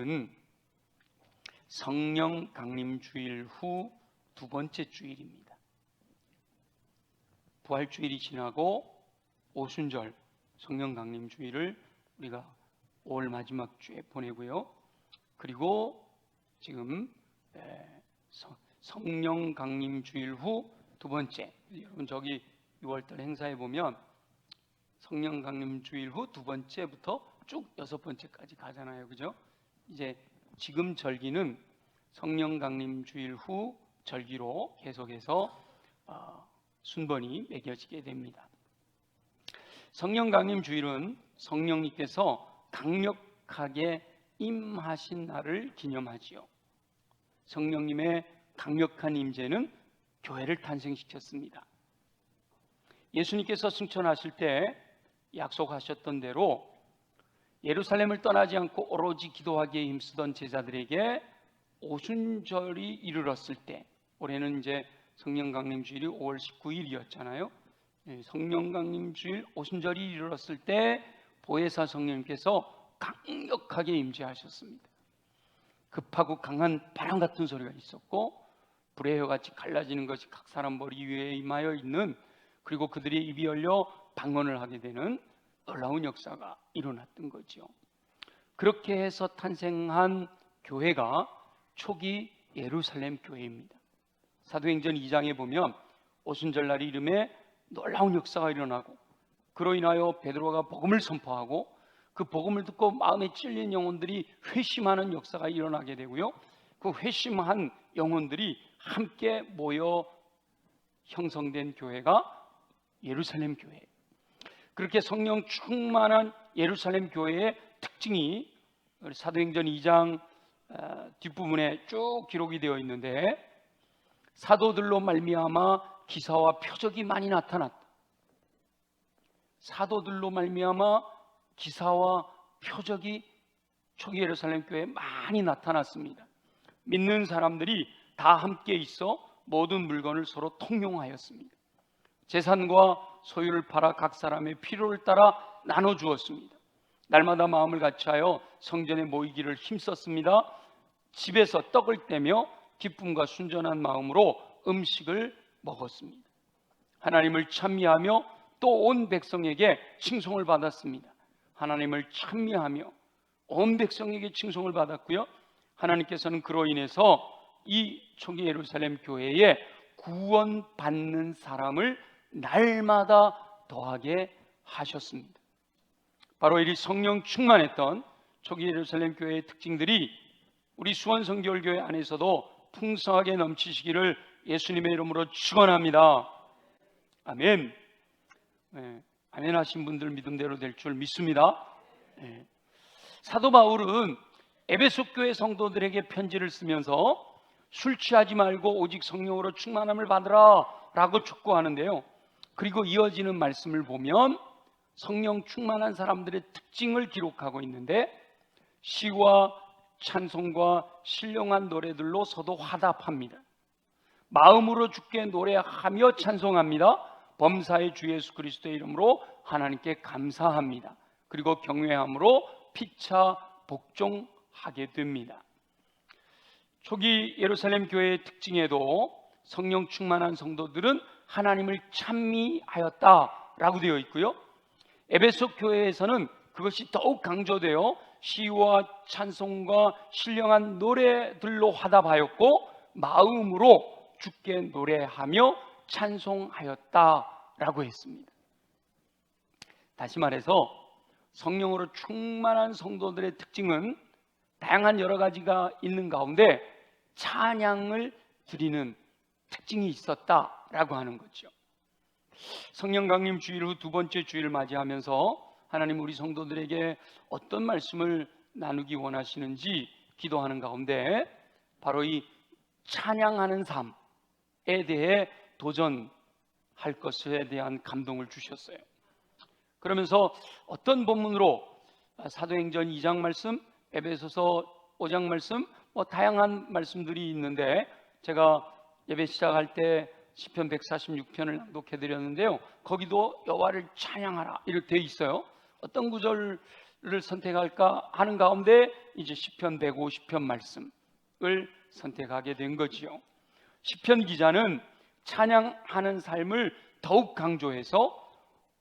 오늘은 성령 강림 주일 후 두 번째 주일입니다. 부활주일이 지나고 오순절 성령 강림 주일을 우리가 5월 마지막 주에 보내고요. 그리고 지금 성령 강림 주일 후 두 번째, 여러분 저기 6월달 행사에 보면 성령 강림 주일 후 두 번째부터 쭉 6번째까지 가잖아요, 그죠? 이제 지금 절기는 성령 강림 주일 후 절기로 계속해서 순번이 매겨지게 됩니다. 성령 강림 주일은 성령님께서 강력하게 임하신 날을 기념하지요. 성령님의 강력한 임재는 교회를 탄생시켰습니다. 예수님께서 승천하실 때 약속하셨던 대로 예루살렘을 떠나지 않고 오로지 기도하기에 힘쓰던 제자들에게 오순절이 이르렀을 때, 올해는 이제 성령 강림 주일이 5월 19일이었잖아요. 성령 강림 주일 오순절이 이르렀을 때 보혜사 성령님께서 강력하게 임재하셨습니다. 급하고 강한 바람 같은 소리가 있었고, 불의 혀같이 갈라지는 것이 각 사람 머리 위에 임하여 있는, 그리고 그들의 입이 열려 방언을 하게 되는 놀라운 역사가 일어났던 거죠. 그렇게 해서 탄생한 교회가 초기 예루살렘 교회입니다. 사도행전 2장에 보면 오순절날이 이름에 놀라운 역사가 일어나고, 그로 인하여 베드로가 복음을 선포하고 그 복음을 듣고 마음에 찔린 영혼들이 회심하는 역사가 일어나게 되고요. 그 회심한 영혼들이 함께 모여 형성된 교회가 예루살렘 교회. 그렇게 성령 충만한 예루살렘 교회의 특징이 사도행전 2장 뒷부분에 쭉 기록이 되어 있는데, 사도들로 말미암아 기사와 표적이 많이 나타났다. 사도들로 말미암아 기사와 표적이 초기 예루살렘 교회에 많이 나타났습니다. 믿는 사람들이 다 함께 있어 모든 물건을 서로 통용하였습니다. 재산과 소유를 팔아 각 사람의 필요를 따라 나눠주었습니다. 날마다 마음을 같이하여 성전에 모이기를 힘썼습니다. 집에서 떡을 떼며 기쁨과 순전한 마음으로 음식을 먹었습니다. 하나님을 찬미하며 또 온 백성에게 칭송을 받았습니다. 하나님을 찬미하며 온 백성에게 칭송을 받았고요. 하나님께서는 그로 인해서 이 초기 예루살렘 교회에 구원받는 사람을 날마다 더하게 하셨습니다. 바로 이 성령 충만했던 초기 예루살렘 교회의 특징들이 우리 수원성결교회 안에서도 풍성하게 넘치시기를 예수님의 이름으로 축원합니다. 아멘. 아멘 하신 분들 믿음대로 될 줄 믿습니다. 사도 바울은 에베소 교회 성도들에게 편지를 쓰면서 술 취하지 말고 오직 성령으로 충만함을 받으라 라고 촉구하는데요. 그리고 이어지는 말씀을 보면 성령 충만한 사람들의 특징을 기록하고 있는데, 시와 찬송과 신령한 노래들로 서로 화답합니다. 마음으로 주께 노래하며 찬송합니다. 범사의 주 예수 그리스도의 이름으로 하나님께 감사합니다. 그리고 경외함으로 피차 복종하게 됩니다. 초기 예루살렘 교회의 특징에도 성령 충만한 성도들은 하나님을 찬미하였다라고 되어 있고요. 에베소 교회에서는 그것이 더욱 강조되어 시와 찬송과 신령한 노래들로 화답하였고, 마음으로 주께 노래하며 찬송하였다라고 했습니다. 다시 말해서 성령으로 충만한 성도들의 특징은 다양한 여러 가지가 있는 가운데 찬양을 드리는 특징이 있었다라고 하는 거죠. 성령 강림 주일 후 두 번째 주일을 맞이하면서 하나님 우리 성도들에게 어떤 말씀을 나누기 원하시는지 기도하는 가운데 바로 이 찬양하는 삶에 대해 도전할 것에 대한 감동을 주셨어요. 그러면서 어떤 본문으로 사도행전 2장 말씀, 에베소서 5장 말씀, 다양한 말씀들이 있는데, 제가 예배 시작할 때 시편 146편을 낭독해 드렸는데요. 거기도 여호와를 찬양하라 이렇게 되어 있어요. 어떤 구절 선택할까 하는 가운데 이제 시편 150편 말씀을 선택하게 된 거지요. 시편 기자는 찬양하는 삶을 더욱 강조해서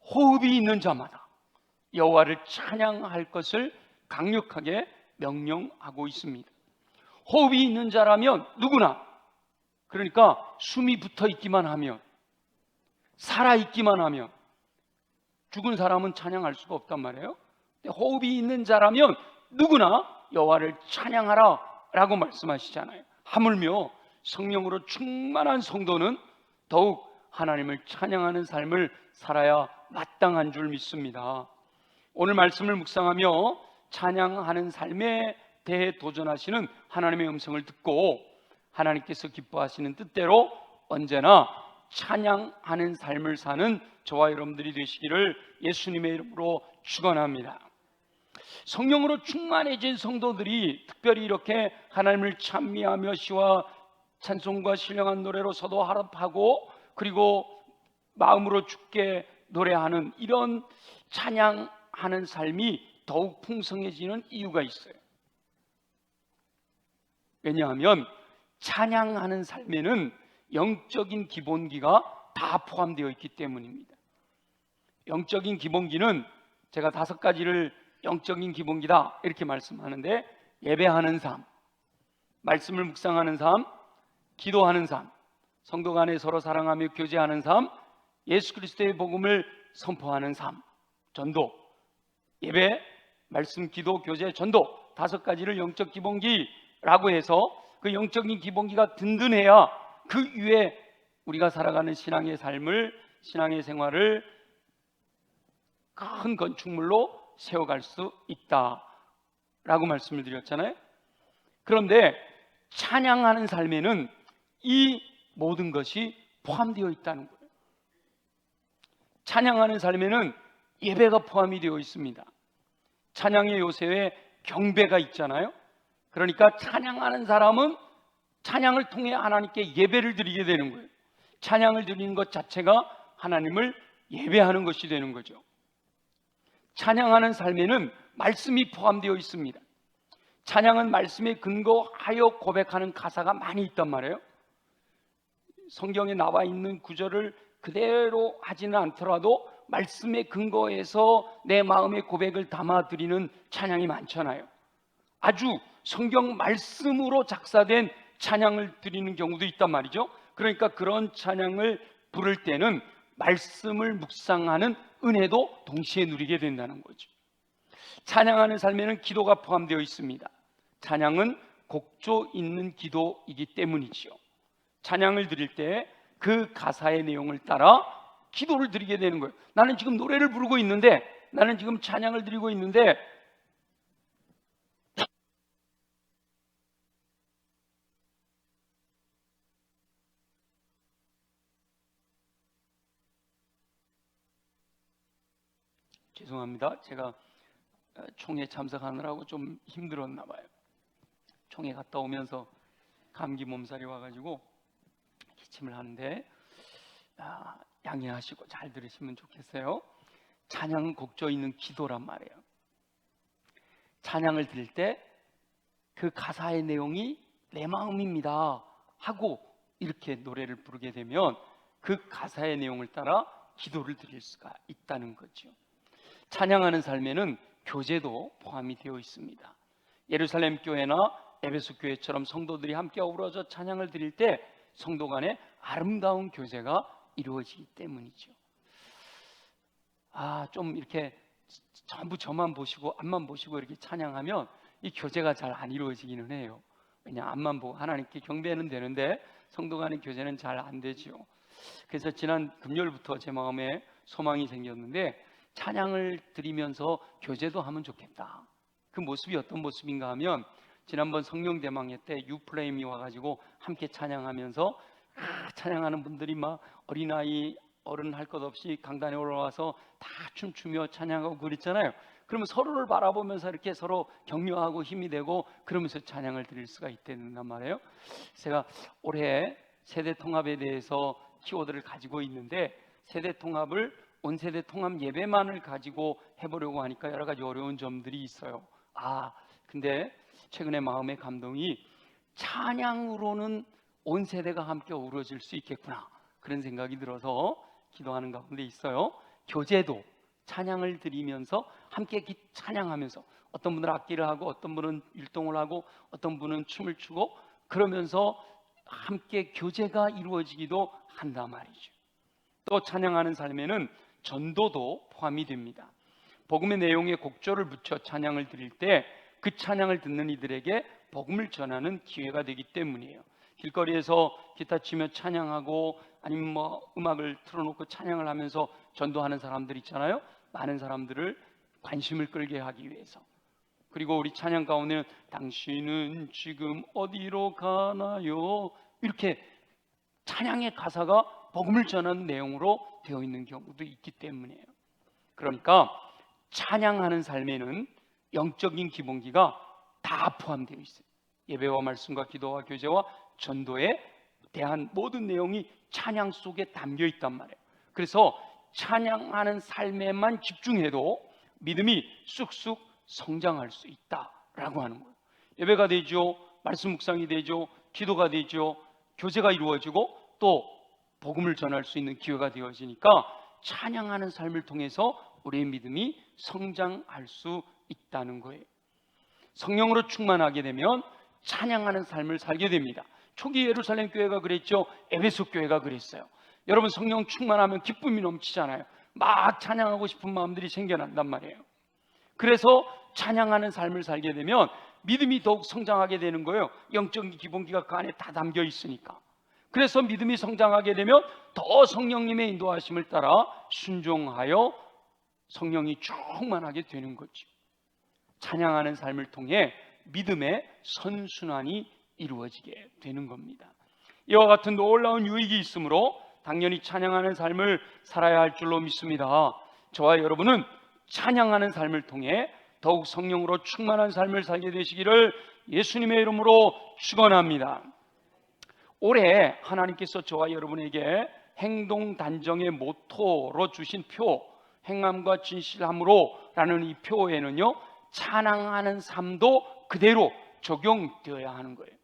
호흡이 있는 자마다 여호와를 찬양할 것을 강력하게 명령하고 있습니다. 호흡이 있는 자라면 누구나, 그러니까 숨이 붙어 있기만 하면, 살아 있기만 하면, 죽은 사람은 찬양할 수가 없단 말이에요. 근데 호흡이 있는 자라면 누구나 여호와를 찬양하라 라고 말씀하시잖아요. 하물며 성령으로 충만한 성도는 더욱 하나님을 찬양하는 삶을 살아야 마땅한 줄 믿습니다. 오늘 말씀을 묵상하며 찬양하는 삶에 대해 도전하시는 하나님의 음성을 듣고 하나님께서 기뻐하시는 뜻대로 언제나 찬양하는 삶을 사는 저와 여러분들이 되시기를 예수님의 이름으로 축원합니다. 성령으로 충만해진 성도들이 특별히 이렇게 하나님을 찬미하며 시와 찬송과 신령한 노래로 서도 화답하고 그리고 마음으로 주께 노래하는 이런 찬양하는 삶이 더욱 풍성해지는 이유가 있어요. 왜냐하면 찬양하는 삶에는 영적인 기본기가 다 포함되어 있기 때문입니다. 영적인 기본기는 제가 5가지를 영적인 기본기다 이렇게 말씀하는데, 예배하는 삶, 말씀을 묵상하는 삶, 기도하는 삶, 성도 간에 서로 사랑하며 교제하는 삶, 예수 그리스도의 복음을 선포하는 삶, 전도, 예배, 말씀, 기도, 교제, 전도 5가지를 영적 기본기라고 해서 그 영적인 기본기가 든든해야 그 위에 우리가 살아가는 신앙의 삶을, 신앙의 생활을 큰 건축물로 세워갈 수 있다라고 말씀을 드렸잖아요. 그런데 찬양하는 삶에는 이 모든 것이 포함되어 있다는 거예요. 찬양하는 삶에는 예배가 포함이 되어 있습니다. 찬양의 요새에 경배가 있잖아요. 그러니까 찬양하는 사람은 찬양을 통해 하나님께 예배를 드리게 되는 거예요. 찬양을 드리는 것 자체가 하나님을 예배하는 것이 되는 거죠. 찬양하는 삶에는 말씀이 포함되어 있습니다. 찬양은 말씀에 근거하여 고백하는 가사가 많이 있단 말이에요. 성경에 나와 있는 구절을 그대로 하지는 않더라도 말씀에 근거해서 내 마음의 고백을 담아드리는 찬양이 많잖아요. 아주 성경 말씀으로 작사된 찬양을 드리는 경우도 있단 말이죠. 그러니까 그런 찬양을 부를 때는 말씀을 묵상하는 은혜도 동시에 누리게 된다는 거죠. 찬양하는 삶에는 기도가 포함되어 있습니다. 찬양은 곡조 있는 기도이기 때문이지요. 찬양을 드릴 때 그 가사의 내용을 따라 기도를 드리게 되는 거예요. 나는 지금 노래를 부르고 있는데, 나는 지금 찬양을 드리고 있는데 죄송합니다. 제가 총회 참석하느라고 좀 힘들었나 봐요. 총회 갔다 오면서 감기 몸살이 와가지고 기침을 하는데 양해하시고 잘 들으시면 좋겠어요. 찬양은 곡조 있는 기도란 말이에요. 찬양을 드릴 때 그 가사의 내용이 내 마음입니다 하고 이렇게 노래를 부르게 되면 그 가사의 내용을 따라 기도를 드릴 수가 있다는 거죠. 찬양하는 삶에는 교제도 포함이 되어 있습니다. 예루살렘 교회나 에베소 교회처럼 성도들이 함께 어우러져 찬양을 드릴 때 성도 간에 아름다운 교제가 이루어지기 때문이죠. 좀 이렇게 전부 저만 보시고 앞만 보시고 이렇게 찬양하면 이 교제가 잘 안 이루어지기는 해요. 왜냐, 앞만 보고 하나님께 경배는 되는데 성도 간의 교제는 잘 안 되죠. 그래서 지난 금요일부터 제 마음에 소망이 생겼는데, 찬양을 드리면서 교제도 하면 좋겠다. 그 모습이 어떤 모습인가 하면, 지난번 성령 대망회 때 유프레임이 와가지고 함께 찬양하면서 찬양하는 분들이 막 어린아이 어른 할 것 없이 강단에 올라와서 다 춤추며 찬양하고 그랬잖아요. 그러면 서로를 바라보면서 이렇게 서로 격려하고 힘이 되고 그러면서 찬양을 드릴 수가 있다는 말이에요. 제가 올해 세대 통합에 대해서 키워드를 가지고 있는데, 세대 통합을 온 세대 통합 예배만을 가지고 해보려고 하니까 여러 가지 어려운 점들이 있어요. 근데 최근에 마음의 감동이 찬양으로는 온 세대가 함께 어우러질 수 있겠구나, 그런 생각이 들어서 기도하는 가운데 있어요. 교제도 찬양을 드리면서 함께 찬양하면서, 어떤 분은 악기를 하고 어떤 분은 율동을 하고 어떤 분은 춤을 추고 그러면서 함께 교제가 이루어지기도 한단 말이죠. 또 찬양하는 삶에는 전도도 포함이 됩니다. 복음의 내용에 곡조를 붙여 찬양을 드릴 때 그 찬양을 듣는 이들에게 복음을 전하는 기회가 되기 때문이에요. 길거리에서 기타 치며 찬양하고 아니면 음악을 틀어놓고 찬양을 하면서 전도하는 사람들 있잖아요. 많은 사람들을 관심을 끌게 하기 위해서. 그리고 우리 찬양 가운데는 당신은 지금 어디로 가나요? 이렇게 찬양의 가사가 복음을 전하는 내용으로 되어 있는 경우도 있기 때문이에요. 그러니까 찬양하는 삶에는 영적인 기본기가 다 포함되어 있어요. 예배와 말씀과 기도와 교제와 전도에 대한 모든 내용이 찬양 속에 담겨 있단 말이에요. 그래서 찬양하는 삶에만 집중해도 믿음이 쑥쑥 성장할 수 있다라고 하는 거예요. 예배가 되죠, 말씀 묵상이 되죠, 기도가 되죠, 교제가 이루어지고 또 복음을 전할 수 있는 기회가 되어지니까 찬양하는 삶을 통해서 우리의 믿음이 성장할 수 있다는 거예요. 성령으로 충만하게 되면 찬양하는 삶을 살게 됩니다. 초기 예루살렘 교회가 그랬죠. 에베소 교회가 그랬어요. 여러분, 성령 충만하면 기쁨이 넘치잖아요. 막 찬양하고 싶은 마음들이 생겨난단 말이에요. 그래서 찬양하는 삶을 살게 되면 믿음이 더욱 성장하게 되는 거예요. 영적인 기본기가 그 안에 다 담겨 있으니까. 그래서 믿음이 성장하게 되면 더 성령님의 인도하심을 따라 순종하여 성령이 충만하게 되는 거죠. 찬양하는 삶을 통해 믿음의 선순환이 이루어지게 되는 겁니다. 이와 같은 놀라운 유익이 있으므로 당연히 찬양하는 삶을 살아야 할 줄로 믿습니다. 저와 여러분은 찬양하는 삶을 통해 더욱 성령으로 충만한 삶을 살게 되시기를 예수님의 이름으로 축원합니다. 올해 하나님께서 저와 여러분에게 행동 단정의 모토로 주신 표, 행함과 진실함으로 라는 이 표에는요, 찬양하는 삶도 그대로 적용되어야 하는 거예요.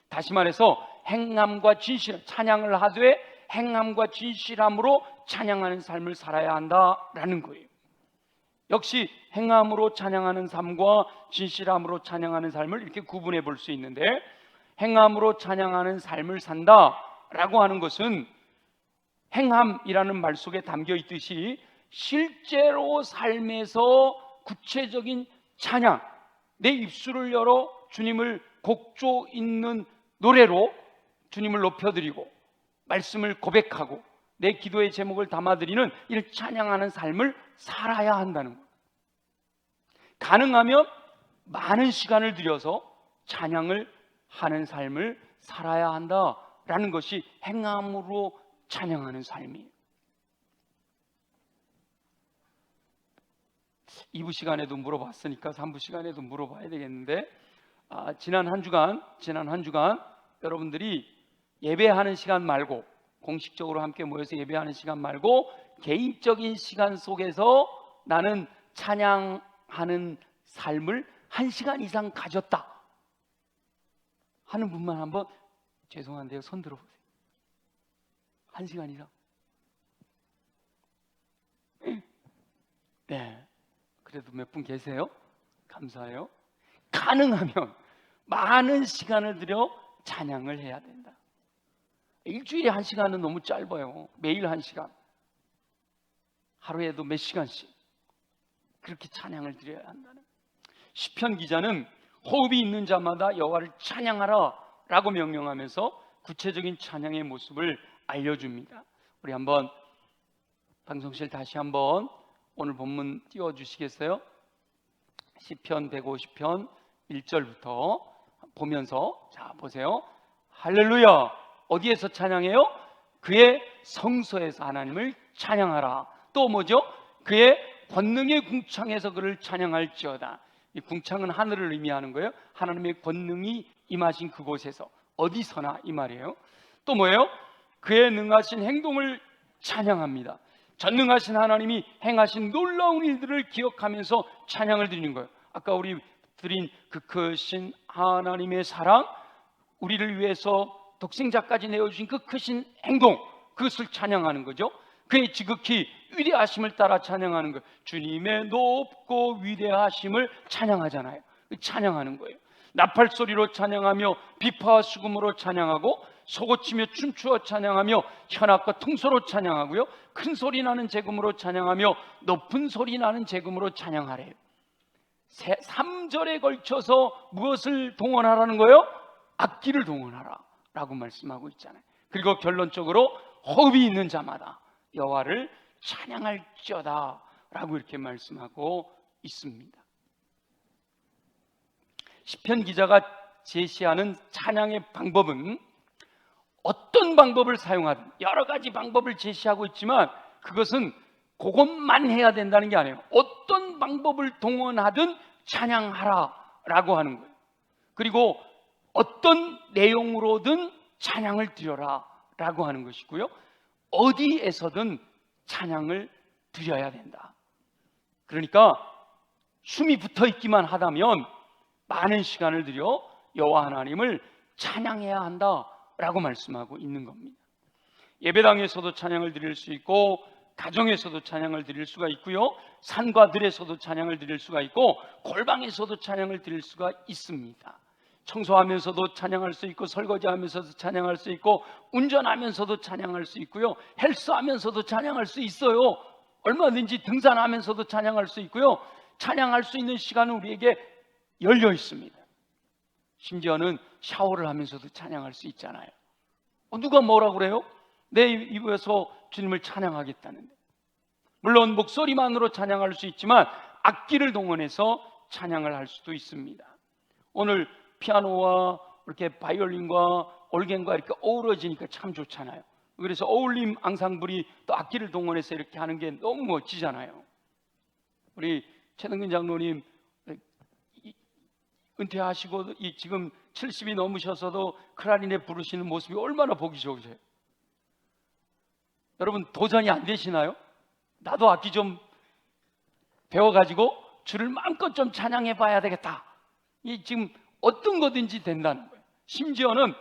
다시 말해서 행함과 진실, 찬양을 하되 행함과 진실함으로 찬양하는 삶을 살아야 한다라는 거예요. 역시 행함으로 찬양하는 삶과 진실함으로 찬양하는 삶을 이렇게 구분해 볼 수 있는데, 행함으로 찬양하는 삶을 산다라고 하는 것은 행함이라는 말 속에 담겨 있듯이 실제로 삶에서 구체적인 찬양, 내 입술을 열어 주님을 곡조 있는 노래로 주님을 높여드리고 말씀을 고백하고 내 기도의 제목을 담아드리는 이를 찬양하는 삶을 살아야 한다는 거예요. 가능하면 많은 시간을 들여서 찬양을 하는 삶을 살아야 한다라는 것이 행함으로 찬양하는 삶이에요. 2부 시간에도 물어봤으니까 3부 시간에도 물어봐야 되겠는데, 지난 한 주간 여러분들이 예배하는 시간 말고, 공식적으로 함께 모여서 예배하는 시간 말고 개인적인 시간 속에서 나는 찬양하는 삶을 1시간 이상 가졌다 하는 분만 한번, 죄송한데요, 손 들어보세요. 1시간 이상? 네, 그래도 몇 분 계세요? 감사해요. 가능하면 많은 시간을 들여 찬양을 해야 된다. 일주일에 1시간은 너무 짧아요. 매일 1시간, 하루에도 몇 시간씩 그렇게 찬양을 드려야 한다는. 시편 기자는 호흡이 있는 자마다 여호와를 찬양하라 라고 명령하면서 구체적인 찬양의 모습을 알려줍니다. 우리 한번 방송실 다시 한번 오늘 본문 띄워주시겠어요? 시편 150편 1절부터 보면서, 자 보세요. 할렐루야. 어디에서 찬양해요? 그의 성소에서 하나님을 찬양하라. 또 뭐죠? 그의 권능의 궁창에서 그를 찬양할지어다. 이 궁창은 하늘을 의미하는 거예요. 하나님의 권능이 임하신 그곳에서, 어디서나 이 말이에요. 또 뭐예요? 그의 능하신 행동을 찬양합니다. 전능하신 하나님이 행하신 놀라운 일들을 기억하면서 찬양을 드리는 거예요. 아까 우리 드린 그 크신 하나님의 사랑, 우리를 위해서 독생자까지 내어주신 그 크신 행동, 그것을 찬양하는 거죠. 그의 지극히 위대하심을 따라 찬양하는 거예요. 주님의 높고 위대하심을 찬양하잖아요. 찬양하는 거예요. 나팔 소리로 찬양하며 비파와 수금으로 찬양하고 소고치며 춤추어 찬양하며 현악과 통소로 찬양하고요, 큰 소리 나는 제금으로 찬양하며 높은 소리 나는 제금으로 찬양하래요. 3절에 걸쳐서 무엇을 동원하라는 거예요? 악기를 동원하라 라고 말씀하고 있잖아요. 그리고 결론적으로 호흡이 있는 자마다 여호와를 찬양할지어다 라고 이렇게 말씀하고 있습니다. 시편 기자가 제시하는 찬양의 방법은 어떤 방법을 사용하든 여러 가지 방법을 제시하고 있지만 그것은 그것만 해야 된다는 게 아니에요. 어떤 방법을 동원하든 찬양하라 라고 하는 거예요. 그리고 어떤 내용으로든 찬양을 드려라 라고 하는 것이고요, 어디에서든 찬양을 드려야 된다. 그러니까 숨이 붙어 있기만 하다면 많은 시간을 들여 여호와 하나님을 찬양해야 한다라고 말씀하고 있는 겁니다. 예배당에서도 찬양을 드릴 수 있고 가정에서도 찬양을 드릴 수가 있고요, 산과 들에서도 찬양을 드릴 수가 있고 골방에서도 찬양을 드릴 수가 있습니다. 청소하면서도 찬양할 수 있고 설거지하면서도 찬양할 수 있고 운전하면서도 찬양할 수 있고요, 헬스하면서도 찬양할 수 있어요. 얼마든지 등산하면서도 찬양할 수 있고요, 찬양할 수 있는 시간은 우리에게 열려 있습니다. 심지어는 샤워를 하면서도 찬양할 수 있잖아요. 누가 뭐라 그래요? 내 입에서 주님을 찬양하겠다는데. 물론 목소리만으로 찬양할 수 있지만 악기를 동원해서 찬양을 할 수도 있습니다. 오늘 피아노와 이렇게 바이올린과 올겐과 이렇게 어우러지니까 참 좋잖아요. 그래서 어울림 앙상블이 또 악기를 동원해서 이렇게 하는 게 너무 멋지잖아요. 우리 최동근 장로님 은퇴하시고 지금 70이 넘으셔서도 클라리넷 부르시는 모습이 얼마나 보기 좋으세요. 여러분 도전이 안 되시나요? 나도 악기 좀 배워가지고 주를 마음껏 좀 찬양해 봐야 되겠다. 이 지금 어떤 거든지 된다는 거예요. 심지어는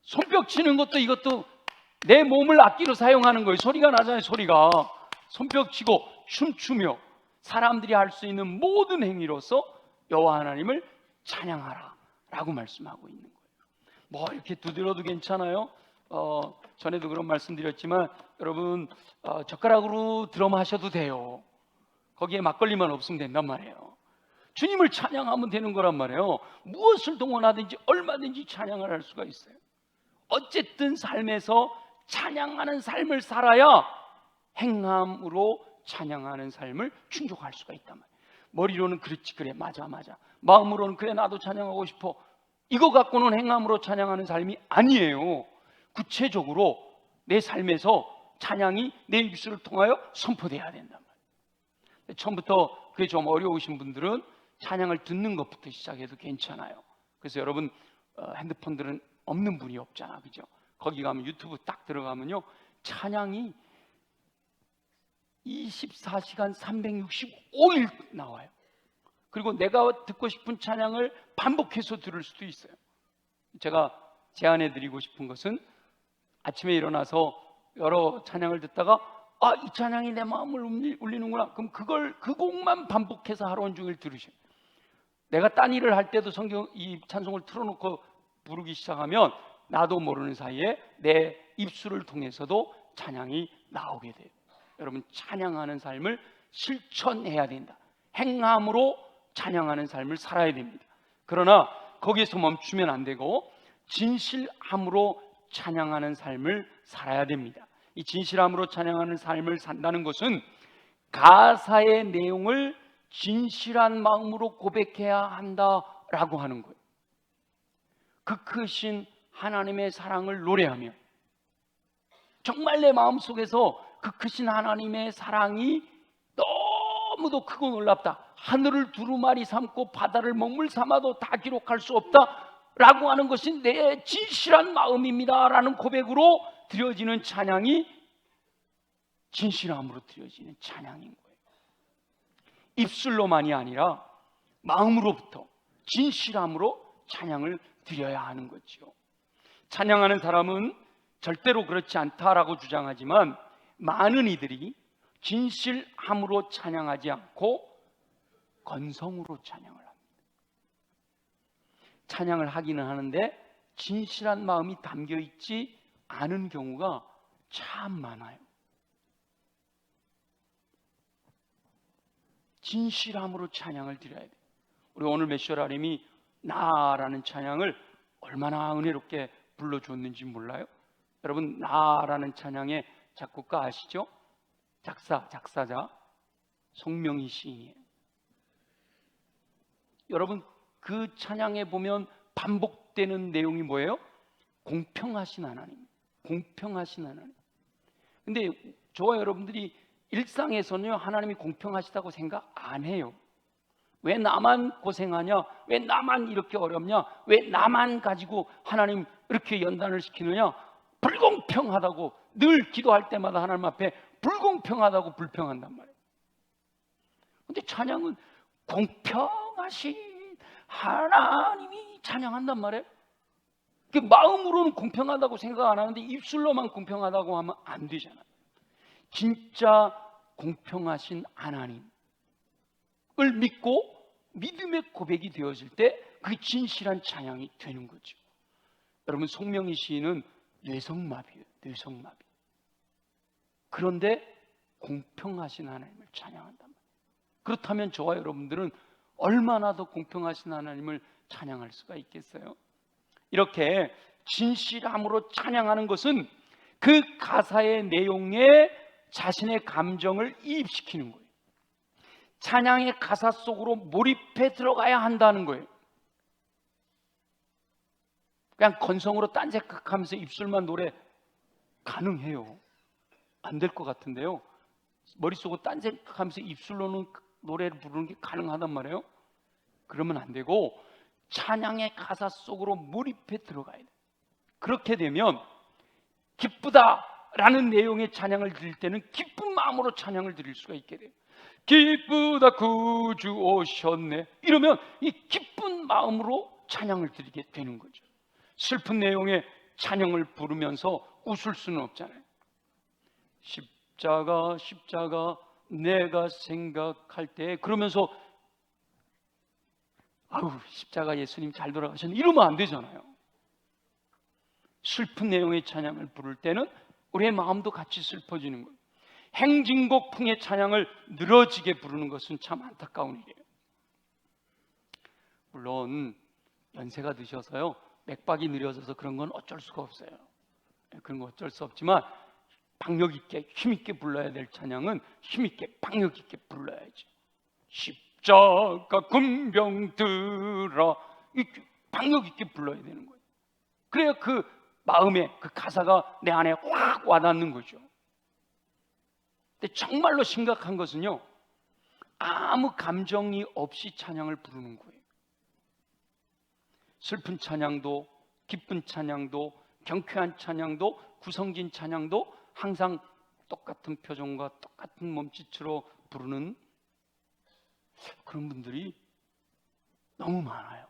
손뼉 치는 것도 이것도 내 몸을 악기로 사용하는 거예요. 소리가 나잖아요. 소리가 손뼉 치고 춤추며 사람들이 할 수 있는 모든 행위로서 여호와 하나님을 찬양하라 라고 말씀하고 있는 거예요. 뭐 이렇게 두드려도 괜찮아요. 전에도 그런 말씀드렸지만 여러분 젓가락으로 드럼 하셔도 돼요. 거기에 막걸리만 없으면 된단 말이에요. 주님을 찬양하면 되는 거란 말이에요. 무엇을 동원하든지 얼마든지 찬양을 할 수가 있어요. 어쨌든 삶에서 찬양하는 삶을 살아야 행함으로 찬양하는 삶을 충족할 수가 있단 말이에요. 머리로는 그렇지, 그래, 맞아 마음으로는 그래, 나도 찬양하고 싶어, 이거 갖고는 행함으로 찬양하는 삶이 아니에요. 구체적으로 내 삶에서 찬양이 내 입술을 통하여 선포돼야 된단 말이에요. 처음부터 그게 좀 어려우신 분들은 찬양을 듣는 것부터 시작해도 괜찮아요. 그래서 여러분 핸드폰들은 없는 분이 없잖아, 그죠? 거기 가면 유튜브 딱 들어가면요, 찬양이 24시간 365일 나와요. 그리고 내가 듣고 싶은 찬양을 반복해서 들을 수도 있어요. 제가 제안해 드리고 싶은 것은 아침에 일어나서 여러 찬양을 듣다가 이 찬양이 내 마음을 울리는구나. 그럼 그 곡만 반복해서 하루 온종일 들으셔요. 내가 딴 일을 할 때도 이 찬송을 틀어놓고 부르기 시작하면 나도 모르는 사이에 내 입술을 통해서도 찬양이 나오게 돼요. 여러분 찬양하는 삶을 실천해야 된다. 행함으로 찬양하는 삶을 살아야 됩니다. 그러나 거기에서 멈추면 안 되고 진실함으로 찬양하는 삶을 살아야 됩니다. 이 진실함으로 찬양하는 삶을 산다는 것은 가사의 내용을 진실한 마음으로 고백해야 한다라고 하는 거예요. 그 크신 하나님의 사랑을 노래하며 정말 내 마음속에서 그 크신 하나님의 사랑이 너무도 크고 놀랍다, 하늘을 두루마리 삼고 바다를 먹물 삼아도 다 기록할 수 없다 라고 하는 것이 내 진실한 마음입니다 라는 고백으로 드려지는 찬양이 진실함으로 드려지는 찬양인 거예요. 입술로만이 아니라 마음으로부터 진실함으로 찬양을 드려야 하는 거죠. 찬양하는 사람은 절대로 그렇지 않다라고 주장하지만 많은 이들이 진실함으로 찬양하지 않고 건성으로 찬양을 합니다. 찬양을 하기는 하는데 진실한 마음이 담겨 있지 않은 경우가 참 많아요. 진실함으로 찬양을 드려야 돼요. 우리 오늘 메시아님이 나라는 찬양을 얼마나 은혜롭게 불러줬는지 몰라요? 여러분, 나라는 찬양의 작곡가 아시죠? 작사자 송명희 시인이에요. 여러분, 그 찬양에 보면 반복되는 내용이 뭐예요? 공평하신 하나님, 공평하신 하나님. 근데 저와 여러분들이 일상에서는요, 하나님이 공평하시다고 생각 안 해요. 왜 나만 고생하냐? 왜 나만 이렇게 어렵냐? 왜 나만 가지고 하나님 이렇게 연단을 시키느냐? 불공평하다고 늘 기도할 때마다 하나님 앞에 불공평하다고 불평한단 말이에요. 근데 찬양은 공평하신 하나님이 찬양한단 말이에요. 마음으로는 공평하다고 생각 안 하는데 입술로만 공평하다고 하면 안 되잖아요. 진짜 공평하신 하나님을 믿고 믿음의 고백이 되어질 때 그게 진실한 찬양이 되는 거죠. 여러분, 송명희 시인은 뇌성마비예요. 뇌성마비. 그런데 공평하신 하나님을 찬양한단 말이에요. 그렇다면 저와 여러분들은 얼마나 더 공평하신 하나님을 찬양할 수가 있겠어요? 이렇게 진실함으로 찬양하는 것은 그 가사의 내용에 자신의 감정을 이입시키는 거예요. 찬양의 가사 속으로 몰입해 들어가야 한다는 거예요. 그냥 건성으로 딴색하면서 입술만 노래 가능해요? 안 될 것 같은데요. 머릿속으로 딴색하면서 입술로는 노래를 부르는 게 가능하단 말이에요. 그러면 안 되고 찬양의 가사 속으로 몰입해 들어가야 돼요. 그렇게 되면 기쁘다라는 내용의 찬양을 드릴 때는 기쁜 마음으로 찬양을 드릴 수가 있게 돼요. 기쁘다 구주 오셨네, 이러면 이 기쁜 마음으로 찬양을 드리게 되는 거죠. 슬픈 내용의 찬양을 부르면서 웃을 수는 없잖아요. 십자가 내가 생각할 때, 그러면서 아우 십자가 예수님 잘 돌아가셨네, 이러면 안 되잖아요. 슬픈 내용의 찬양을 부를 때는 우리의 마음도 같이 슬퍼지는 거예요. 행진곡풍의 찬양을 늘어지게 부르는 것은 참 안타까운 일이에요. 물론 연세가 드셔서요, 맥박이 느려져서 그런 건 어쩔 수가 없어요. 그런 건 어쩔 수 없지만 박력 있게 힘 있게 불러야 될 찬양은 힘 있게 박력 있게 불러야죠. 십자가 군병 들어, 박력 있게 불러야 되는 거예요. 그래야 그 마음에 그 가사가 내 안에 확 와닿는 거죠. 근데 정말로 심각한 것은요, 아무 감정이 없이 찬양을 부르는 거예요. 슬픈 찬양도, 기쁜 찬양도, 경쾌한 찬양도, 구성진 찬양도 항상 똑같은 표정과 똑같은 몸짓으로 부르는 그런 분들이 너무 많아요.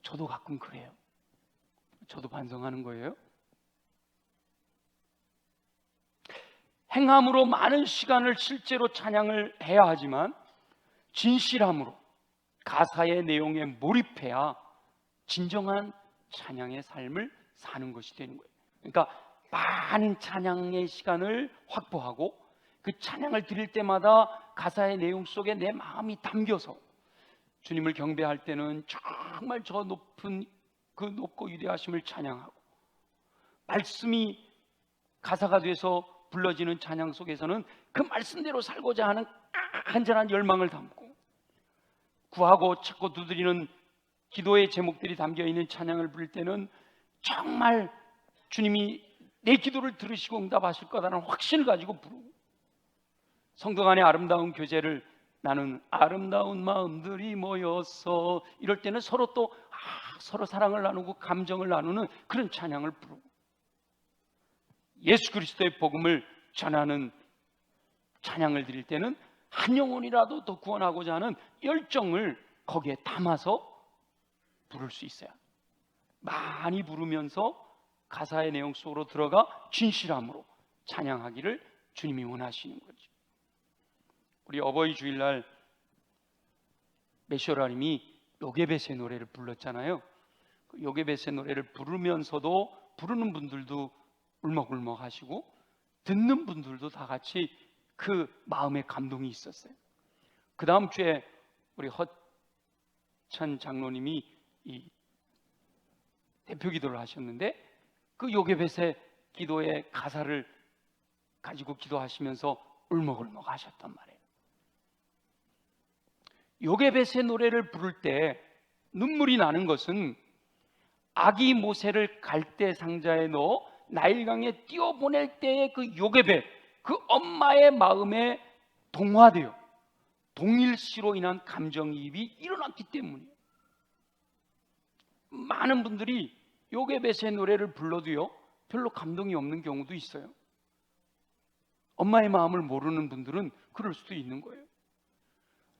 저도 가끔 그래요. 저도 반성하는 거예요. 행함으로 많은 시간을 실제로 찬양을 해야 하지만 진실함으로 가사의 내용에 몰입해야 진정한 찬양의 삶을 사는 것이 되는 거예요. 그러니까 많은 찬양의 시간을 확보하고 그 찬양을 드릴 때마다 가사의 내용 속에 내 마음이 담겨서 주님을 경배할 때는 정말 저 높은 그 높고 위대하심을 찬양하고, 말씀이 가사가 돼서 불러지는 찬양 속에서는 그 말씀대로 살고자 하는 간절한 열망을 담고, 구하고 찾고 두드리는 기도의 제목들이 담겨있는 찬양을 부를 때는 정말 주님이 내 기도를 들으시고 응답하실 거라는 확신을 가지고 부르고, 성도 간의 아름다운 교제를 나는 아름다운 마음들이 모여서 이럴 때는 서로 또 서로 사랑을 나누고 감정을 나누는 그런 찬양을 부르고, 예수 그리스도의 복음을 전하는 찬양을 드릴 때는 한 영혼이라도 더 구원하고자 하는 열정을 거기에 담아서 부를 수 있어요. 많이 부르면서 가사의 내용 속으로 들어가 진실함으로 찬양하기를 주님이 원하시는 거죠. 우리 어버이 주일날 메시오라님이 요게벳의 노래를 불렀잖아요. 요게벳의 노래를 부르면서도 부르는 분들도 울먹울먹 하시고 듣는 분들도 다 같이 그 마음의 감동이 있었어요. 그 다음 주에 우리 허천 장로님이 이 대표 기도를 하셨는데 그 요게벳의 기도의 가사를 가지고 기도하시면서 울먹울먹 하셨단 말이에요. 요게벳의 노래를 부를 때 눈물이 나는 것은 아기 모세를 갈대 상자에 넣어 나일강에 띄워보낼 때의 그 요게벳, 그 엄마의 마음에 동화되어 동일시로 인한 감정이입이 일어났기 때문이에요. 많은 분들이 요게벳의 노래를 불러도요 별로 감동이 없는 경우도 있어요. 엄마의 마음을 모르는 분들은 그럴 수도 있는 거예요.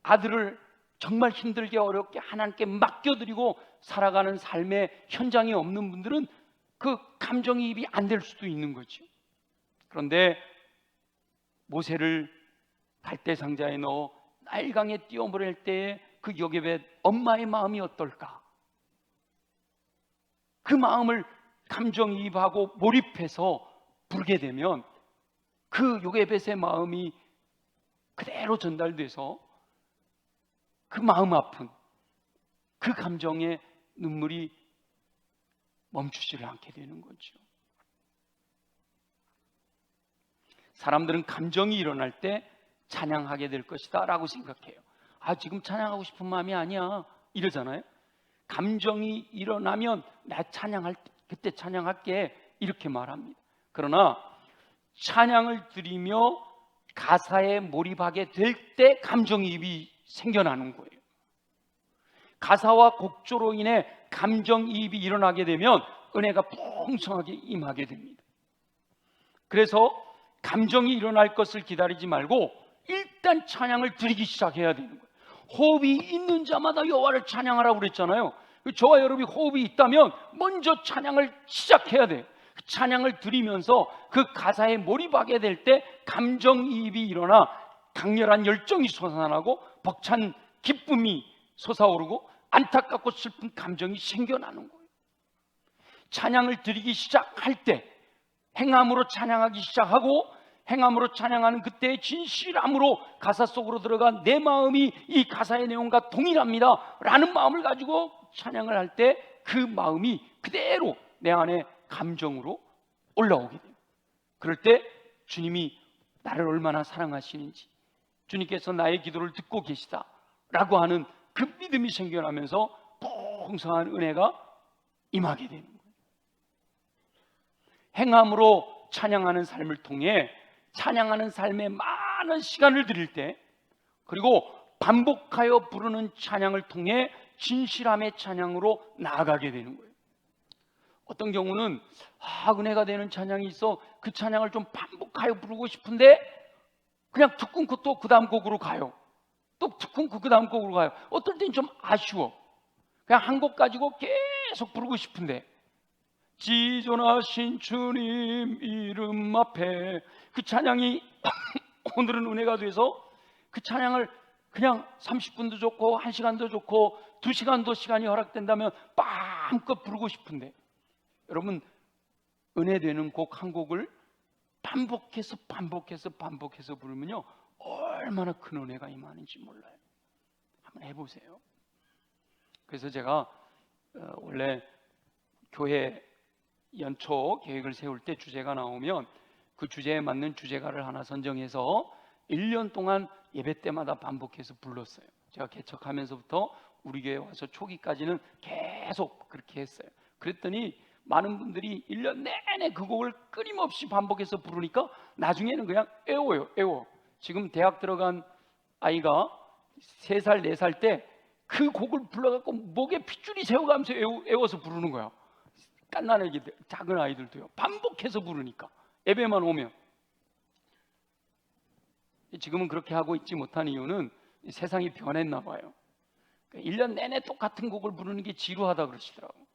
아들을 정말 힘들게 어렵게 하나님께 맡겨드리고 살아가는 삶의 현장이 없는 분들은 그 감정이입이 안 될 수도 있는 거죠. 그런데 모세를 갈대 상자에 넣어 나일강에 띄워보낼 때의 그 요게벳 엄마의 마음이 어떨까? 그 마음을 감정이입하고 몰입해서 부르게 되면 그 요게벳의 마음이 그대로 전달돼서 그 마음 아픈 그 감정의 눈물이 멈추지를 않게 되는 거죠. 사람들은 감정이 일어날 때 찬양하게 될 것이다 라고 생각해요. 지금 찬양하고 싶은 마음이 아니야 이러잖아요. 감정이 일어나면 나 찬양할 그때 찬양할게 이렇게 말합니다. 그러나 찬양을 드리며 가사에 몰입하게 될 때 감정이입이 생겨나는 거예요. 가사와 곡조로 인해 감정이입이 일어나게 되면 은혜가 풍성하게 임하게 됩니다. 그래서 감정이 일어날 것을 기다리지 말고 일단 찬양을 드리기 시작해야 되는 거예요. 호흡이 있는 자마다 여호와를 찬양하라고 그랬잖아요. 저와 여러분이 호흡이 있다면 먼저 찬양을 시작해야 돼요. 찬양을 드리면서 그 가사에 몰입하게 될 때 감정이입이 일어나 강렬한 열정이 솟아나고 벅찬 기쁨이 솟아오르고 안타깝고 슬픈 감정이 생겨나는 거예요. 찬양을 드리기 시작할 때 행함으로 찬양하기 시작하고 행함으로 찬양하는 그때의 진실함으로 가사 속으로 들어간 내 마음이 이 가사의 내용과 동일합니다 라는 마음을 가지고 찬양을 할 때 그 마음이 그대로 내 안에 감정으로 올라오게 돼요. 그럴 때 주님이 나를 얼마나 사랑하시는지, 주님께서 나의 기도를 듣고 계시다 라고 하는 그 믿음이 생겨나면서 풍성한 은혜가 임하게 되는 거예요. 행함으로 찬양하는 삶을 통해 찬양하는 삶에 많은 시간을 드릴 때, 그리고 반복하여 부르는 찬양을 통해 진실함의 찬양으로 나아가게 되는 거예요. 어떤 경우는 은혜가 되는 찬양이 있어 그 찬양을 좀 반복하여 부르고 싶은데 그냥 툭 끊고 또 그 다음 곡으로 가요. 또 툭 끊고 그 다음 곡으로 가요. 어떨 땐 좀 아쉬워. 그냥 한 곡 가지고 계속 부르고 싶은데 지존하신 주님 이름 앞에 그 찬양이 오늘은 은혜가 돼서 그 찬양을 그냥 30분도 좋고 1시간도 좋고 2시간도 시간이 허락된다면 마음껏 부르고 싶은데, 여러분 은혜되는 곡 한 곡을 반복해서 부르면요 얼마나 큰 은혜가 임하는지 몰라요. 한번 해보세요. 그래서 제가 원래 교회 연초 계획을 세울 때 주제가 나오면 그 주제에 맞는 주제가를 하나 선정해서 1년 동안 예배 때마다 반복해서 불렀어요. 제가 개척하면서부터 우리 교회 와서 초기까지는 계속 그렇게 했어요. 그랬더니 많은 분들이 1년 내내 그 곡을 끊임없이 반복해서 부르니까 나중에는 그냥 애워요. 지금 대학 들어간 아이가 3살, 4살 때 그 곡을 불러갖고 목에 핏줄이 새어가면서 애워서 부르는 거야. 깐난 애기들, 작은 아이들도요. 반복해서 부르니까 예배만 오면. 지금은 그렇게 하고 있지 못한 이유는 세상이 변했나 봐요. 1년 내내 똑같은 곡을 부르는 게 지루하다 그러시더라고요.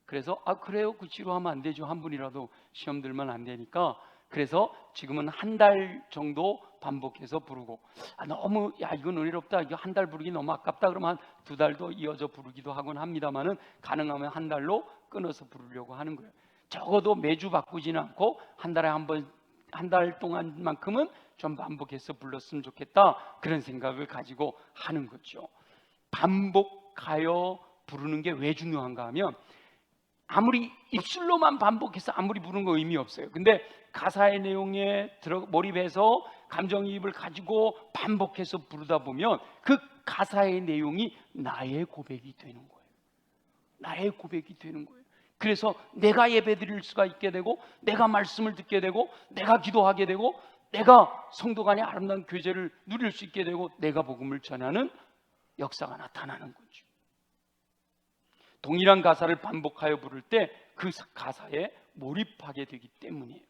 그래서 그래요? 그 지루하면 안 되죠. 한 분이라도 시험 들면 안 되니까. 그래서 지금은 한 달 정도 반복해서 부르고, 너무 이건 은혜롭다, 이거 한 달 부르기 너무 아깝다 그러면 한 2달도 이어져 부르기도 하곤 합니다만은, 가능하면 한 달로 끊어서 부르려고 하는 거예요. 적어도 매주 바꾸지는 않고 한 달에 한 번, 한 달 동안만큼은 좀 반복해서 불렀으면 좋겠다, 그런 생각을 가지고 하는 거죠. 반복하여 부르는 게 왜 중요한가 하면, 아무리 입술로만 반복해서 아무리 부르는 거 의미 없어요. 근데 가사의 내용에 몰입해서 감정이입을 가지고 반복해서 부르다 보면 그 가사의 내용이 나의 고백이 되는 거예요. 나의 고백이 되는 거예요. 그래서 내가 예배 드릴 수가 있게 되고, 내가 말씀을 듣게 되고, 내가 기도하게 되고, 내가 성도 간의 아름다운 교제를 누릴 수 있게 되고, 내가 복음을 전하는 역사가 나타나는 거죠. 동일한 가사를 반복하여 부를 때 그 가사에 몰입하게 되기 때문이에요.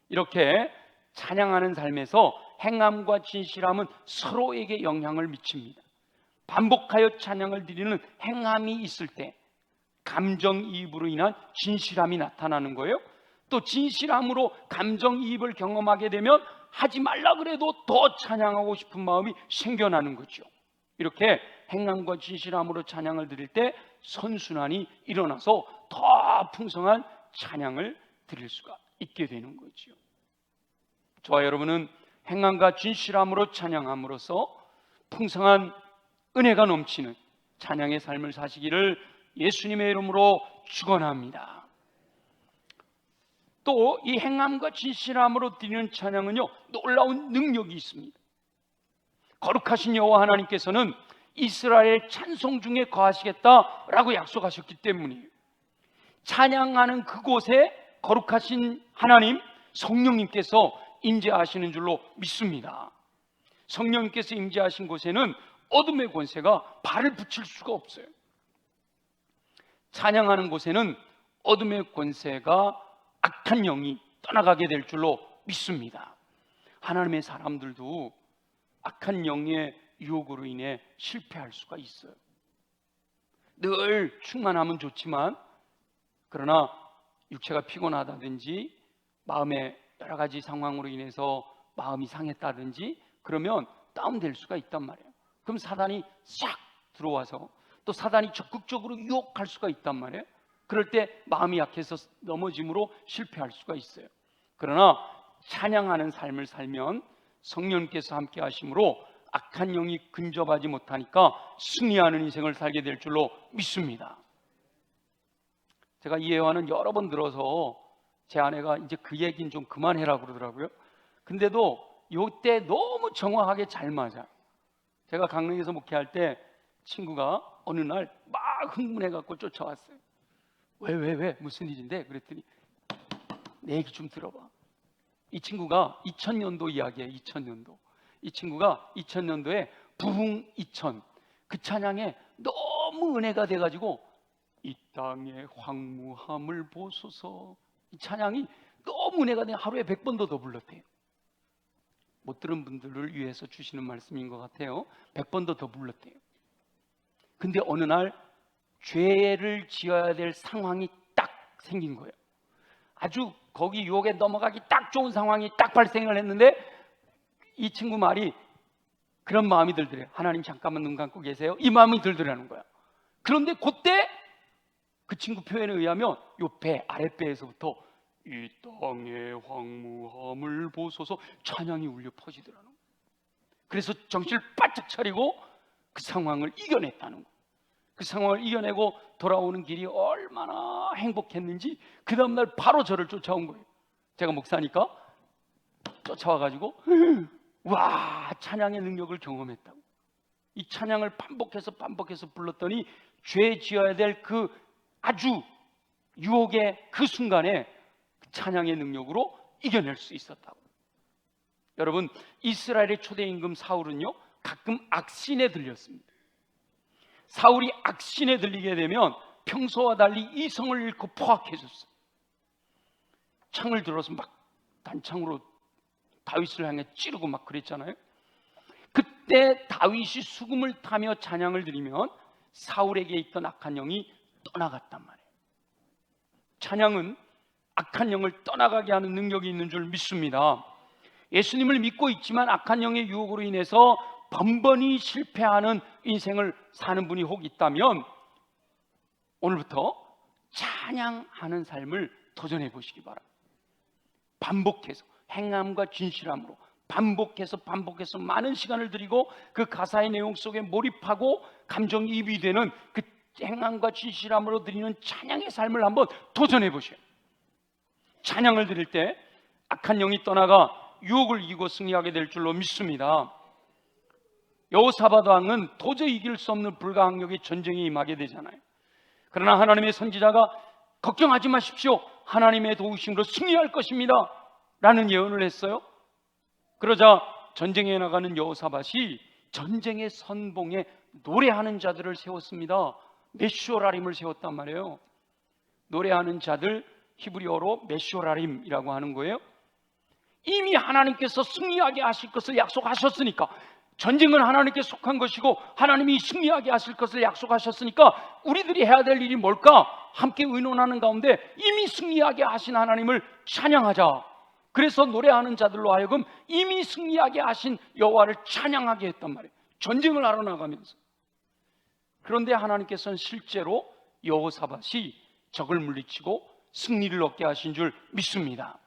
이렇게 찬양하는 삶에서 행함과 진실함은 서로에게 영향을 미칩니다. 반복하여 찬양을 드리는 행함이 있을 때 감정이입으로 인한 진실함이 나타나는 거예요. 또 진실함으로 감정이입을 경험하게 되면 하지 말라 그래도 더 찬양하고 싶은 마음이 생겨나는 거죠. 이렇게 행함과 진실함으로 찬양을 드릴 때 선순환이 일어나서 더 풍성한 찬양을 드릴 수가 있게 되는 거죠. 저와 여러분은 행함과 진실함으로 찬양함으로써 풍성한 은혜가 넘치는 찬양의 삶을 사시기를 예수님의 이름으로 축원합니다. 또 이 행함과 진실함으로 드리는 찬양은요, 놀라운 능력이 있습니다. 거룩하신 여호와 하나님께서는 이스라엘 찬송 중에 거하시겠다라고 약속하셨기 때문이에요. 찬양하는 그곳에 거룩하신 하나님, 성령님께서 임재하시는 줄로 믿습니다. 성령님께서 임재하신 곳에는 어둠의 권세가 발을 붙일 수가 없어요. 찬양하는 곳에는 어둠의 권세가, 악한 영이 떠나가게 될 줄로 믿습니다. 하나님의 사람들도 악한 영의 유혹으로 인해 실패할 수가 있어요. 늘 충만하면 좋지만, 그러나 육체가 피곤하다든지 마음의 여러 가지 상황으로 인해서 마음이 상했다든지 그러면 다운될 수가 있단 말이에요. 그럼 사단이 싹 들어와서 또 사단이 적극적으로 유혹할 수가 있단 말이에요. 그럴 때 마음이 약해서 넘어짐으로 실패할 수가 있어요. 그러나 찬양하는 삶을 살면 성령께서 함께 하심으로 악한 영이 근접하지 못하니까 승리하는 인생을 살게 될 줄로 믿습니다. 제가 이 예화는 여러 번 들어서 제 아내가 이제 그 얘기는 좀 그만해라 그러더라고요. 근데도 이때 너무 정확하게 잘 맞아. 제가 강릉에서 목회할 때 친구가 어느 날 막 흥분해갖고 쫓아왔어요. 왜 무슨 일인데? 그랬더니 내 얘기 좀 들어봐. 이 친구가 2000년도 이야기예요. 2000년도. 이 친구가 2000년도에 부흥 2000 그 찬양에 너무 은혜가 돼가지고 이 땅의 황무함을 보소서, 이 찬양이 너무 은혜가 돼 하루에 100번도 더 불렀대요. 못 들은 분들을 위해서 주시는 말씀인 것 같아요. 100번도 더 불렀대요. 근데 어느 날 죄를 지어야 될 상황이 딱 생긴 거예요. 아주 거기 유혹에 넘어가기 딱 좋은 상황이 딱 발생을 했는데 이 친구 말이 그런 마음이 들더래요. 하나님 잠깐만 눈 감고 계세요. 이 마음이 들더라는 거야. 그런데 그때 그 친구 표현에 의하면 요 배, 아랫배에서부터 이 땅의 황무함을 보소서 찬양이 울려 퍼지더라는 거예요. 그래서 정신을 바짝 차리고 그 상황을 이겨냈다는 거예요. 그 상황을 이겨내고 돌아오는 길이 얼마나 행복했는지 그 다음날 바로 저를 쫓아온 거예요. 제가 목사니까 쫓아와가지고 와, 찬양의 능력을 경험했다고. 이 찬양을 반복해서 불렀더니 죄 지어야 될 그 아주 유혹의 그 순간에 찬양의 능력으로 이겨낼 수 있었다고. 여러분, 이스라엘의 초대 임금 사울은요 가끔 악신에 들렸습니다. 사울이 악신에 들리게 되면 평소와 달리 이성을 잃고 포악해졌어요. 창을 들어서 막 단창으로 다윗을 향해 찌르고 막 그랬잖아요. 그때 다윗이 수금을 타며 찬양을 드리면 사울에게 있던 악한 영이 떠나갔단 말이에요. 찬양은 악한 영을 떠나가게 하는 능력이 있는 줄 믿습니다. 예수님을 믿고 있지만 악한 영의 유혹으로 인해서 번번이 실패하는 인생을 사는 분이 혹 있다면 오늘부터 찬양하는 삶을 도전해 보시기 바랍니다. 반복해서 행함과 진실함으로 반복해서 많은 시간을 들이고 그 가사의 내용 속에 몰입하고 감정이입이 되는 그 행함과 진실함으로 드리는 찬양의 삶을 한번 도전해 보세요. 찬양을 드릴 때 악한 영이 떠나가 유혹을 이기고 승리하게 될 줄로 믿습니다. 여호사밧 왕은 도저히 이길 수 없는 불가항력의 전쟁에 임하게 되잖아요. 그러나 하나님의 선지자가 걱정하지 마십시오, 하나님의 도우심으로 승리할 것입니다 라는 예언을 했어요. 그러자 전쟁에 나가는 여호사밧이 전쟁의 선봉에 노래하는 자들을 세웠습니다. 메쇼라림을 세웠단 말이에요. 노래하는 자들, 히브리어로 메쇼라림이라고 하는 거예요. 이미 하나님께서 승리하게 하실 것을 약속하셨으니까, 전쟁은 하나님께 속한 것이고 하나님이 승리하게 하실 것을 약속하셨으니까 우리들이 해야 될 일이 뭘까? 함께 의논하는 가운데 이미 승리하게 하신 하나님을 찬양하자. 그래서 노래하는 자들로 하여금 이미 승리하게 하신 여호와를 찬양하게 했단 말이에요. 전쟁을 하러 나가면서. 그런데 하나님께서는 실제로 여호사밧이 적을 물리치고 승리를 얻게 하신 줄 믿습니다.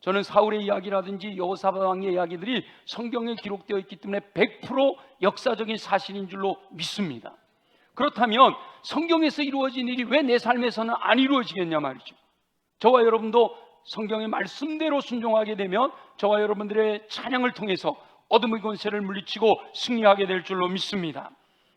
저는 사울의 이야기라든지 여호사밧 왕의 이야기들이 성경에 기록되어 있기 때문에 100% 역사적인 사실인 줄로 믿습니다. 그렇다면 성경에서 이루어진 일이 왜 내 삶에서는 안 이루어지겠냐 말이죠. 저와 여러분도 성경의 말씀대로 순종하게 되면 저와 여러분들의 찬양을 통해서 어둠의 권세를 물리치고 승리하게 될 줄로 믿습니다.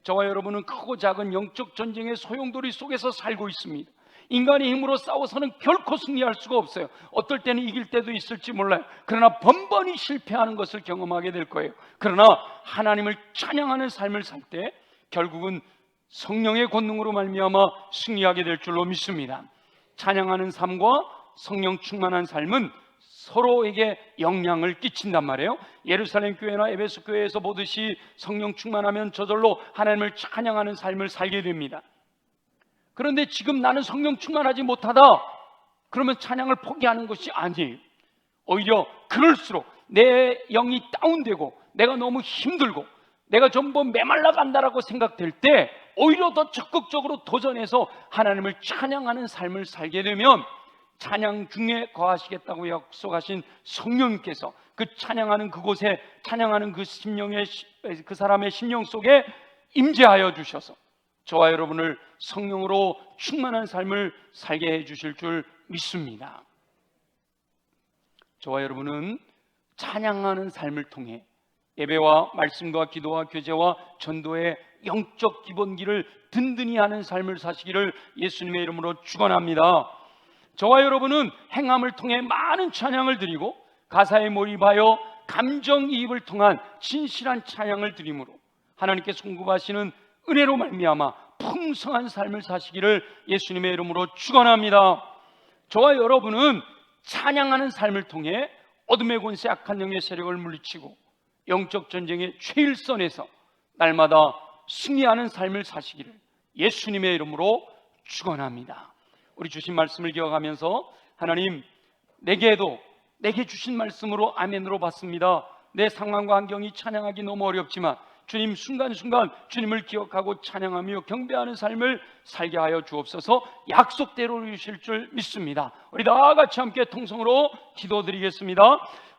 저와 여러분은 크고 작은 영적 전쟁의 소용돌이 속에서 살고 있습니다. 인간의 힘으로 싸워서는 결코 승리할 수가 없어요. 어떨 때는 이길 때도 있을지 몰라요. 그러나 번번이 실패하는 것을 경험하게 될 거예요. 그러나 하나님을 찬양하는 삶을 살 때 결국은 성령의 권능으로 말미암아 승리하게 될 줄로 믿습니다. 찬양하는 삶과 성령 충만한 삶은 서로에게 영향을 끼친단 말이에요. 예루살렘 교회나 에베소 교회에서 보듯이 성령 충만하면 저절로 하나님을 찬양하는 삶을 살게 됩니다. 그런데 지금 나는 성령 충만하지 못하다, 그러면 찬양을 포기하는 것이 아니에요. 오히려 그럴수록 내 영이 다운되고 내가 너무 힘들고 내가 전부 메말라 간다라고 생각될 때 오히려 더 적극적으로 도전해서 하나님을 찬양하는 삶을 살게 되면 찬양 중에 거하시겠다고 약속하신 성령님께서 그 찬양하는 그곳에, 찬양하는 그 심령의, 그 사람의 심령 속에 임재하여 주셔서 저와 여러분을 성령으로 충만한 삶을 살게 해주실 줄 믿습니다. 저와 여러분은 찬양하는 삶을 통해 예배와 말씀과 기도와 교제와 전도의 영적 기본기를 든든히 하는 삶을 사시기를 예수님의 이름으로 축원합니다. 저와 여러분은 행함을 통해 많은 찬양을 드리고 가사에 몰입하여 감정이입을 통한 진실한 찬양을 드림으로 하나님께서 공급하시는 은혜로 말미암아 풍성한 삶을 사시기를 예수님의 이름으로 축원합니다. 저와 여러분은 찬양하는 삶을 통해 어둠의 권세, 악한 영의 세력을 물리치고 영적 전쟁의 최일선에서 날마다 승리하는 삶을 사시기를 예수님의 이름으로 축원합니다. 우리 주신 말씀을 기억하면서 하나님, 내게 주신 말씀으로 아멘으로 받습니다. 내 상황과 환경이 찬양하기 너무 어렵지만 주님, 순간순간 주님을 기억하고 찬양하며 경배하는 삶을 살게 하여 주옵소서. 약속대로 이루실 줄 믿습니다. 우리 다 같이 함께 통성으로 기도드리겠습니다.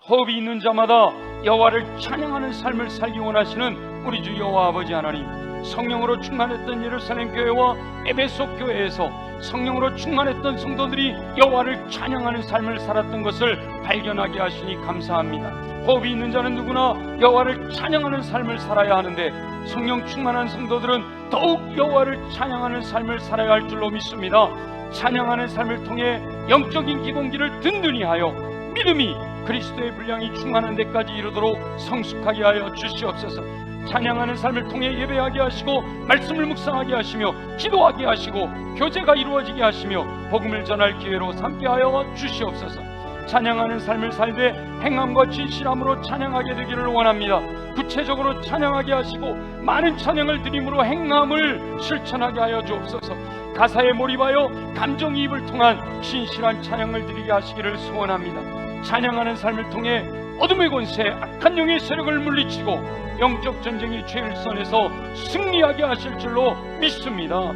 호흡이 있는 자마다 여호와를 찬양하는 삶을 살기 원하시는 우리 주 여호와 아버지 하나님, 성령으로 충만했던 예루살렘 교회와 에베소 교회에서 성령으로 충만했던 성도들이 여호와를 찬양하는 삶을 살았던 것을 발견하게 하시니 감사합니다. 호흡이 있는 자는 누구나 여호와를 찬양하는 삶을 살아야 하는데 성령 충만한 성도들은 더욱 여호와를 찬양하는 삶을 살아야 할 줄로 믿습니다. 찬양하는 삶을 통해 영적인 기본기를 든든히 하여 믿음이 그리스도의 분량이 충만한 데까지 이르도록 성숙하게 하여 주시옵소서. 찬양하는 삶을 통해 예배하게 하시고 말씀을 묵상하게 하시며 기도하게 하시고 교제가 이루어지게 하시며 복음을 전할 기회로 삼게 하여 주시옵소서. 찬양하는 삶을 살되 행함과 진실함으로 찬양하게 되기를 원합니다. 구체적으로 찬양하게 하시고 많은 찬양을 드림으로 행함을 실천하게 하여 주옵소서. 가사에 몰입하여 감정이입을 통한 신실한 찬양을 드리게 하시기를 소원합니다. 찬양하는 삶을 통해 어둠의 권세, 악한 영의 세력을 물리치고 영적 전쟁의 최일선에서 승리하게 하실 줄로 믿습니다.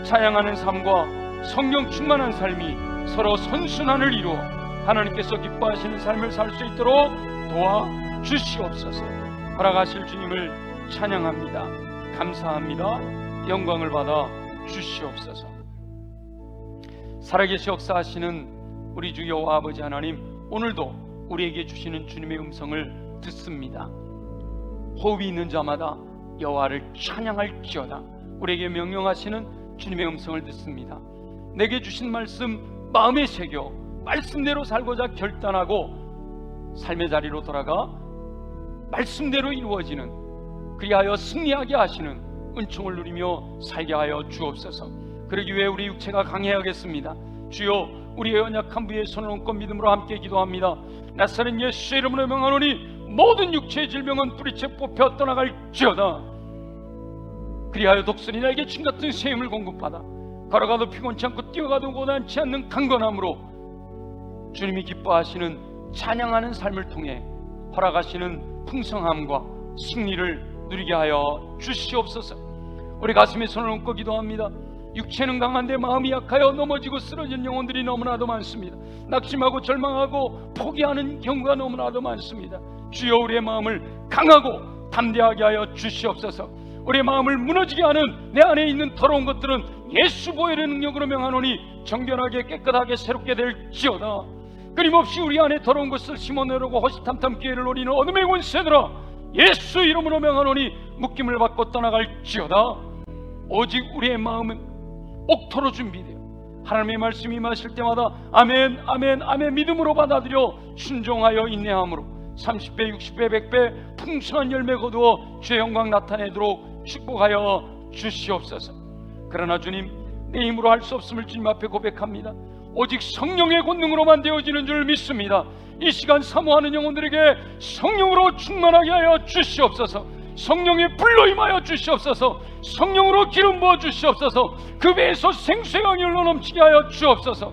찬양하는 삶과 성령 충만한 삶이 서로 선순환을 이루어 하나님께서 기뻐하시는 삶을 살 수 있도록 도와주시옵소서. 허락하실 주님을 찬양합니다. 감사합니다. 영광을 받아 주시옵소서. 살아계시 역사하시는 우리 주 여호와 아버지 하나님, 오늘도 우리에게 주시는 주님의 음성을 듣습니다. 호흡이 있는 자마다 여호와를 찬양할지어다. 우리에게 명령하시는 주님의 음성을 듣습니다. 내게 주신 말씀 마음에 새겨 말씀대로 살고자 결단하고 삶의 자리로 돌아가 말씀대로 이루어지는, 그리하여 승리하게 하시는 은총을 누리며 살게 하여 주옵소서. 그러기 위해 우리 육체가 강해야겠습니다. 주여, 우리의 연약한 부위에 손을 얹고 믿음으로 함께 기도합니다. 나사렛 예수의 이름으로 명하노니 모든 육체의 질병은 뿌리채 뽑혀 떠나갈지어다. 그리하여 독수리 날개 침 같은 새 힘을 공급받아 걸어가도 피곤치 않고 뛰어가도 고단치 않는 강건함으로 주님이 기뻐하시는 찬양하는 삶을 통해 허락하시는 풍성함과 승리를 누리게 하여 주시옵소서. 우리 가슴에 손을 얹고 기도합니다. 육체는 강한데 마음이 약하여 넘어지고 쓰러진 영혼들이 너무나도 많습니다. 낙심하고 절망하고 포기하는 경우가 너무나도 많습니다. 주여, 우리의 마음을 강하고 담대하게 하여 주시옵소서. 우리의 마음을 무너지게 하는 내 안에 있는 더러운 것들은 예수 보혈의 능력으로 명하노니 정결하게 깨끗하게 새롭게 될지어다. 끊임없이 우리 안에 더러운 것을 심어내려고 호시탐탐 기회를 노리는 어둠의 권세들아, 예수 이름으로 명하노니 묶임을 받고 떠나갈지어다. 오직 우리의 마음은 옥토로 준비되어 하나님의 말씀이 임하실 때마다 아멘 아멘 아멘 믿음으로 받아들여 순종하여 인내함으로 30배 60배 100배 풍성한 열매 거두어 주의 영광 나타내도록 축복하여 주시옵소서. 그러나 주님, 내 힘으로 할 수 없음을 주님 앞에 고백합니다. 오직 성령의 권능으로만 되어지는 줄 믿습니다. 이 시간 사모하는 영혼들에게 성령으로 충만하게 하여 주시옵소서. 성령의 불로 임하여 주시옵소서. 성령으로 기름 부어 주시옵소서. 그 배에서 생수의 강이 흘러 넘치게 하여 주옵소서.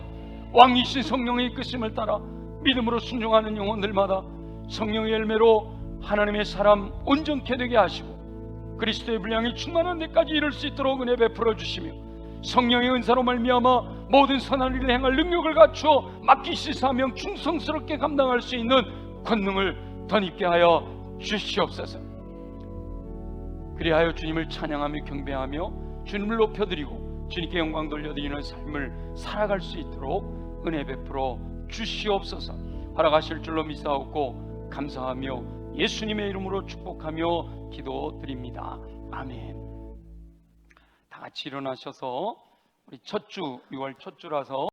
왕이신 성령의 이끄심을 따라 믿음으로 순종하는 영혼들마다 성령의 열매로 하나님의 사람 온전케 되게 하시고 그리스도의 분량이 충만한 데까지 이룰 수 있도록 은혜 베풀어 주시며 성령의 은사로 말미암아 모든 선한 일을 행할 능력을 갖추어 맡기신 사명 충성스럽게 감당할 수 있는 권능을 덧입게 하여 주시옵소서. 그리하여 주님을 찬양하며 경배하며 주님을 높여드리고 주님께 영광 돌려드리는 삶을 살아갈 수 있도록 은혜 베풀어 주시옵소서. 허락하실 줄로 믿사옵고 감사하며 예수님의 이름으로 축복하며 기도드립니다. 아멘. 다 같이 일어나셔서 우리 첫 주, 6월 첫 주라서